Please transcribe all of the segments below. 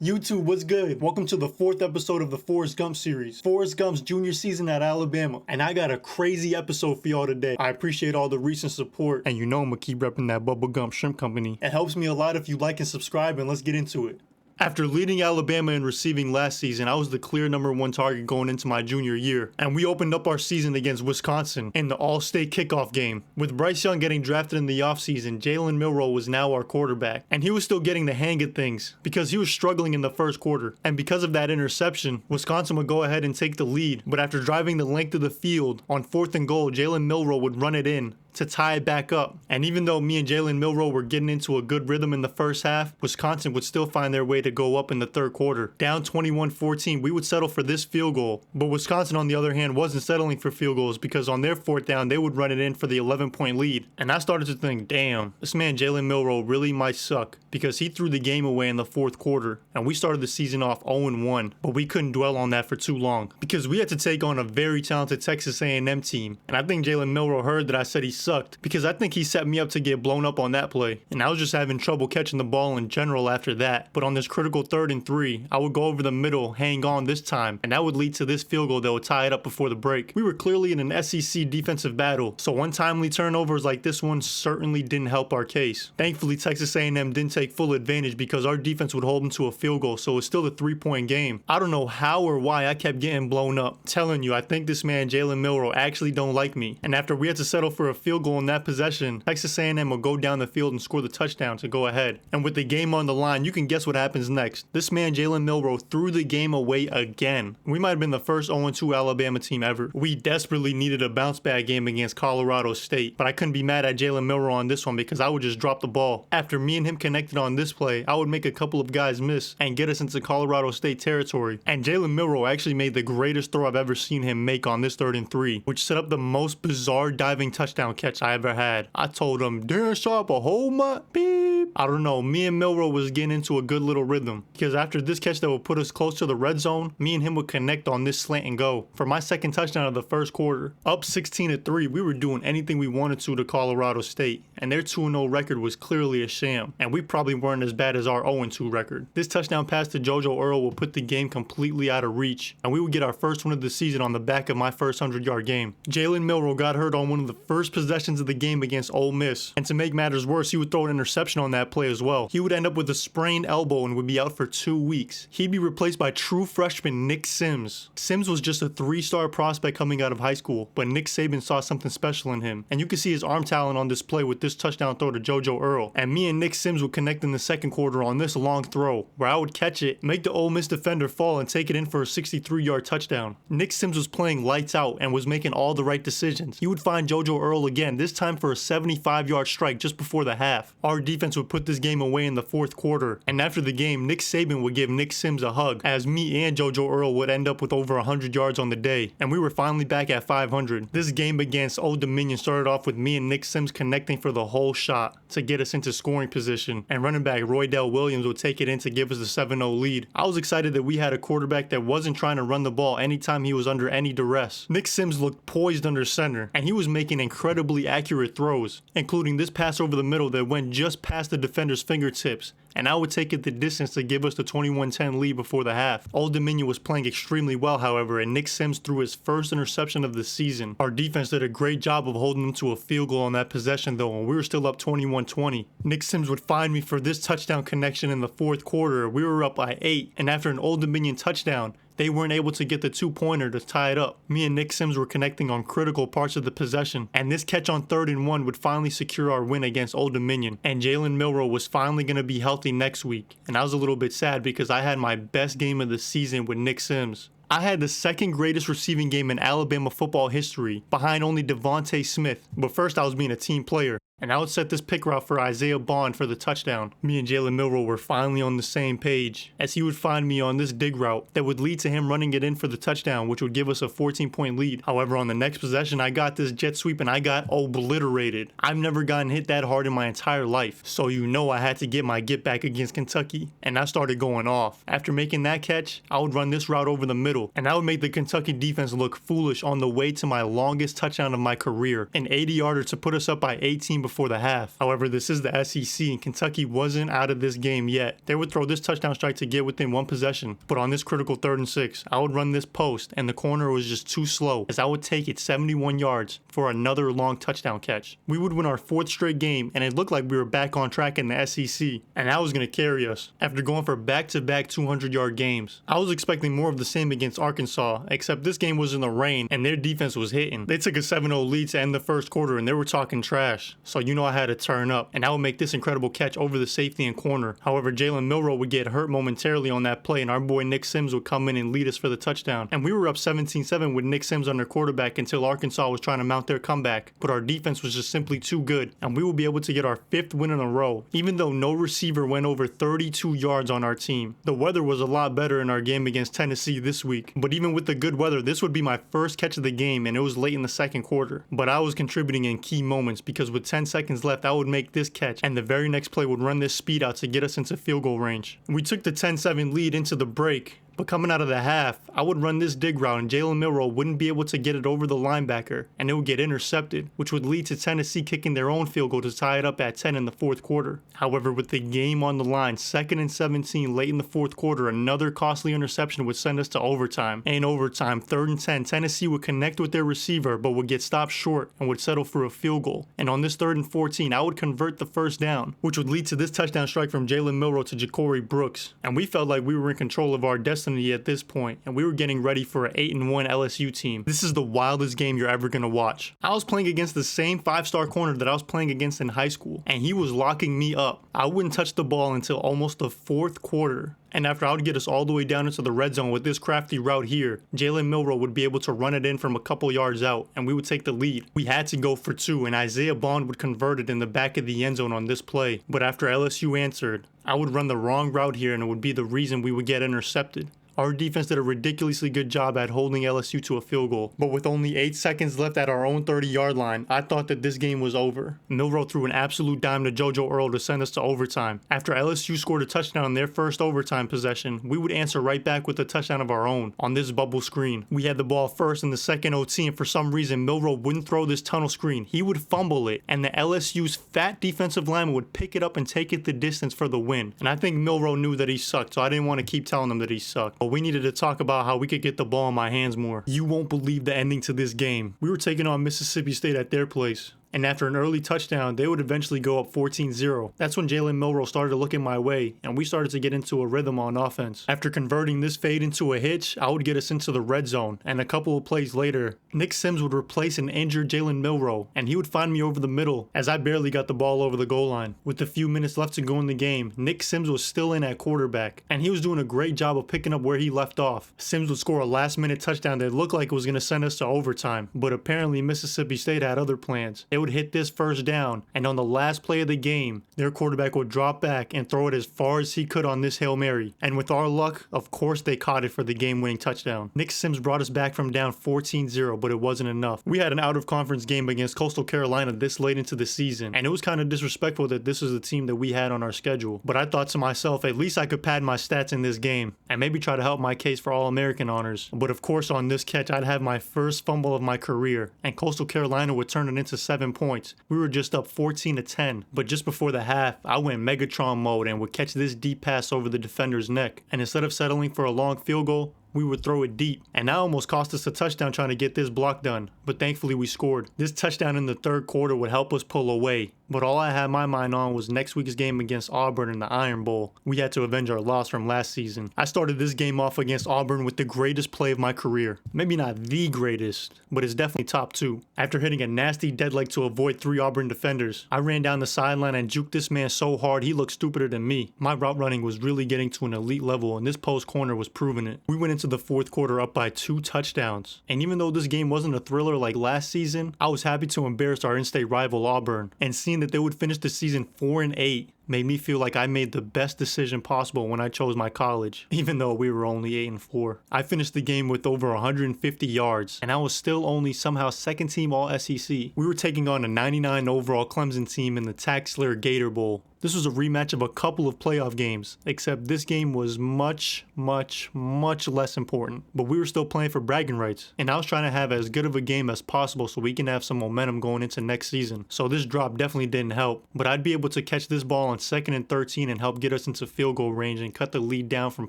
YouTube, what's good? Welcome to the 4th episode of the Forrest Gump series. Forrest Gump's junior season at Alabama. And I got a crazy episode for y'all today. I appreciate all the recent support. And you know I'm gonna keep repping that Bubble Gump Shrimp Company. It helps me a lot if you like and subscribe, and let's get into it. After leading Alabama in receiving last season, I was the clear #1 target going into my junior year, and we opened up our season against Wisconsin in the All-State kickoff game. With Bryce Young getting drafted in the offseason, Jalen Milroe was now our quarterback, and he was still getting the hang of things because he was struggling in the first quarter. And because of that interception, Wisconsin would go ahead and take the lead, but after driving the length of the field, on 4th and goal, Jalen Milroe would run it in to tie it back up. And even though me and Jalen Milroe were getting into a good rhythm in the first half, Wisconsin would still find their way to go up in the third quarter. Down 21-14, we would settle for this field goal. But Wisconsin, on the other hand, wasn't settling for field goals because on their 4th down, they would run it in for the 11-point lead. And I started to think, damn, this man Jalen Milroe really might suck because he threw the game away in the 4th quarter. And we started the season off 0-1, but we couldn't dwell on that for too long because we had to take on a very talented Texas A&M team. And I think Jalen Milroe heard that I said he sucked because I think he set me up to get blown up on that play, and I was just having trouble catching the ball in general after that. But on this critical 3rd and 3, I would go over the middle, hang on this time, and that would lead to this field goal that would tie it up before the break. We were clearly in an SEC defensive battle, so untimely turnovers like this one certainly didn't help our case. Thankfully, Texas A&M didn't take full advantage because our defense would hold them to a field goal, so it's still a 3-point game. I don't know how or why I kept getting blown up. Telling you, I think this man Jalen Milroe actually don't like me, and after we had to settle for a field goal in that possession, Texas A&M will go down the field and score the touchdown to go ahead. And with the game on the line, you can guess what happens next. This man Jalen Milroe threw the game away again. We might have been the first 0-2 Alabama team ever. We desperately needed a bounce back game against Colorado State, but I couldn't be mad at Jalen Milroe on this one because I would just drop the ball. After me and him connected on this play, I would make a couple of guys miss and get us into Colorado State territory. And Jalen Milroe actually made the greatest throw I've ever seen him make on this 3rd and 3, which set up the most bizarre diving touchdown catch I ever had. I told him, "Darren Sharp, a whole my beep." I don't know, me and Milroe was getting into a good little rhythm because after this catch that would put us close to the red zone, me and him would connect on this slant and go. For my 2nd touchdown of the first quarter, up 16-3, we were doing anything we wanted to Colorado State, and their 2-0 record was clearly a sham, and we probably weren't as bad as our 0-2 record. This touchdown pass to JoJo Earle would put the game completely out of reach, and we would get our first win of the season on the back of my first 100-yard game. Jalen Milroe got hurt on one of the first possessions of the game against Ole Miss, and to make matters worse, he would throw an interception on that play as well. He would end up with a sprained elbow and would be out for 2 weeks. He'd be replaced by true freshman Nick Sims. Sims was just a 3-star prospect coming out of high school, but Nick Saban saw something special in him, and you can see his arm talent on display with this touchdown throw to JoJo Earle. And me and Nick Sims would connect in the 2nd quarter on this long throw, where I would catch it, make the Ole Miss defender fall, and take it in for a 63-yard touchdown. Nick Sims was playing lights out and was making all the right decisions. He would find JoJo Earle again, this time for a 75-yard strike just before the half. Our defense would put this game away in the 4th quarter, and after the game, Nick Saban would give Nick Sims a hug, as me and JoJo Earle would end up with over 100 yards on the day, and we were finally back at 500. This game against Old Dominion started off with me and Nick Sims connecting for the whole shot to get us into scoring position, and running back Roydell Williams would take it in to give us a 7-0 lead. I was excited that we had a quarterback that wasn't trying to run the ball anytime he was under any duress. Nick Sims looked poised under center, and he was making incredibly accurate throws, including this pass over the middle that went just past the defender's fingertips, and I would take it the distance to give us the 21-10 lead before the half. Old Dominion was playing extremely well, however, and Nick Sims threw his first interception of the season. Our defense did a great job of holding them to a field goal on that possession though, and we were still up 21-20. Nick Sims would find me for this touchdown connection in the 4th quarter. We were up by 8, and after an Old Dominion touchdown, they weren't able to get the 2-pointer to tie it up. Me and Nick Sims were connecting on critical parts of the possession, and this catch on 3rd and 1 would finally secure our win against Old Dominion. And Jalen Milroe was finally going to be healthy next week, and I was a little bit sad because I had my best game of the season with Nick Sims. I had the 2nd greatest receiving game in Alabama football history, behind only Devontae Smith, but first I was being a team player. and I would set this pick route for Isaiah Bond for the touchdown. Me and Jalen Milroe were finally on the same page, as he would find me on this dig route that would lead to him running it in for the touchdown, which would give us a 14-point lead. However, on the next possession, I got this jet sweep and I got obliterated. I've never gotten hit that hard in my entire life, so you know I had to get my get back against Kentucky, and I started going off. After making that catch, I would run this route over the middle, and I would make the Kentucky defense look foolish on the way to my longest touchdown of my career, an 80-yarder to put us up by 18 before the half. However, this is the SEC and Kentucky wasn't out of this game yet. They would throw this touchdown strike to get within one possession, but on this critical 3rd and 6, I would run this post and the corner was just too slow as I would take it 71 yards for another long touchdown catch. We would win our 4th straight game and it looked like we were back on track in the SEC, and that was going to carry us after going for back-to-back 200-yard games. I was expecting more of the same against Arkansas, except this game was in the rain and their defense was hitting. They took a 7-0 lead to end the first quarter and they were talking trash, so you know I had to turn up and I would make this incredible catch over the safety and corner. However, Jalen Milroe would get hurt momentarily on that play and our boy Nick Sims would come in and lead us for the touchdown. And we were up 17-7 with Nick Sims under quarterback until Arkansas was trying to mount their comeback, but our defense was just simply too good and we would be able to get our 5th win in a row, even though no receiver went over 32 yards on our team. The weather was a lot better in our game against Tennessee this week, but even with the good weather, this would be my first catch of the game and it was late in the second quarter. But I was contributing in key moments because with 10 seconds left, I would make this catch and the very next play would run this speed out to get us into field goal range. We took the 10-7 lead into the break, but coming out of the half, I would run this dig route and Jalen Milroe wouldn't be able to get it over the linebacker and it would get intercepted, which would lead to Tennessee kicking their own field goal to tie it up at 10 in the 4th quarter. However, with the game on the line, 2nd and 17 late in the 4th quarter, another costly interception would send us to overtime. And in overtime, 3rd and 10, Tennessee would connect with their receiver but would get stopped short and would settle for a field goal. And on this 3rd and 14, I would convert the first down, which would lead to this touchdown strike from Jalen Milroe to Ja'Cory Brooks. And we felt like we were in control of our destiny at this point, and we were getting ready for an 8-1 LSU team. This is the wildest game you're ever gonna watch. I was playing against the same 5-star corner that I was playing against in high school, and he was locking me up. I wouldn't touch the ball until almost the 4th quarter. And after I would get us all the way down into the red zone with this crafty route here, Jalen Milroe would be able to run it in from a couple yards out and we would take the lead. We had to go for 2 and Isaiah Bond would convert it in the back of the end zone on this play. But after LSU answered, I would run the wrong route here and it would be the reason we would get intercepted. Our defense did a ridiculously good job at holding LSU to a field goal, but with only 8 seconds left at our own 30-yard line, I thought that this game was over. Milroe threw an absolute dime to JoJo Earl to send us to overtime. After LSU scored a touchdown on their first overtime possession, we would answer right back with a touchdown of our own on this bubble screen. We had the ball first in the second OT, and for some reason, Milroe wouldn't throw this tunnel screen. He would fumble it, and the LSU's fat defensive lineman would pick it up and take it the distance for the win. And I think Milroe knew that he sucked, so I didn't want to keep telling him that he sucked. But we needed to talk about how we could get the ball in my hands more. You won't believe the ending to this game. We were taking on Mississippi State at their place, and after an early touchdown, they would eventually go up 14-0. That's when Jalen Milroe started looking my way, and we started to get into a rhythm on offense. After converting this fade into a hitch, I would get us into the red zone, and a couple of plays later, Nick Sims would replace an injured Jalen Milroe, and he would find me over the middle, as I barely got the ball over the goal line. With a few minutes left to go in the game, Nick Sims was still in at quarterback, and he was doing a great job of picking up where he left off. Sims would score a last-minute touchdown that looked like it was going to send us to overtime, but apparently Mississippi State had other plans. They would hit this first down, and on the last play of the game, their quarterback would drop back and throw it as far as he could on this Hail Mary. And with our luck, of course they caught it for the game-winning touchdown. Nick Sims brought us back from down 14-0, but it wasn't enough. We had an out-of-conference game against Coastal Carolina this late into the season, and it was kind of disrespectful that this was the team that we had on our schedule. But I thought to myself, at least I could pad my stats in this game, and maybe try to help my case for All-American honors. But of course on this catch, I'd have my first fumble of my career, and Coastal Carolina would turn it into 7 points. We were just up 14-10, but just before the half, I went Megatron mode and would catch this deep pass over the defender's neck. And instead of settling for a long field goal, we would throw it deep, and that almost cost us a touchdown trying to get this block done, but thankfully we scored. This touchdown in the third quarter would help us pull away, but all I had my mind on was next week's game against Auburn in the Iron Bowl. We had to avenge our loss from last season. I started this game off against Auburn with the greatest play of my career. Maybe not the greatest, but it's definitely top 2. After hitting a nasty dead leg to avoid 3 Auburn defenders, I ran down the sideline and juked this man so hard he looked stupider than me. My route running was really getting to an elite level, and this post corner was proving it. We went into the fourth quarter up by 2 touchdowns, and even though this game wasn't a thriller like last season, I was happy to embarrass our in-state rival Auburn, and seeing that they would finish the season 4-8 made me feel like I made the best decision possible when I chose my college, even though we were only 8-4. I finished the game with over 150 yards, and I was still only somehow second team all SEC. We were taking on a 99 overall Clemson team in the Taxler Gator Bowl. This was a rematch of a couple of playoff games, except this game was much less important. But we were still playing for bragging rights, and I was trying to have as good of a game as possible so we can have some momentum going into next season. So this drop definitely didn't help, but I'd be able to catch this ball on 2nd and 13 and help get us into field goal range and cut the lead down from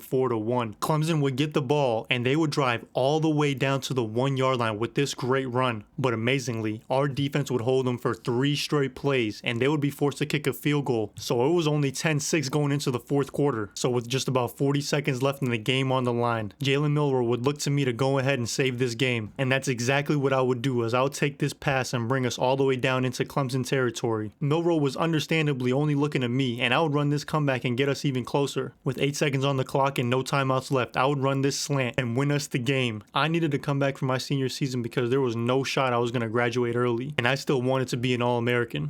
4-1. Clemson would get the ball, and they would drive all the way down to the 1-yard line with this great run. But amazingly, our defense would hold them for 3 straight plays, and they would be forced to kick a field goal. So it was only 10-6 going into the 4th quarter. So with just about 40 seconds left in the game on the line, Jalen Milroe would look to me to go ahead and save this game. And that's exactly what I would do, as I would take this pass and bring us all the way down into Clemson territory. Milroe was understandably only looking at me, and I would run this comeback and get us even closer. With 8 seconds on the clock and no timeouts left, I would run this slant and win us the game. I needed to come back for my senior season because there was no shot I was going to graduate early, and I still wanted to be an All-American.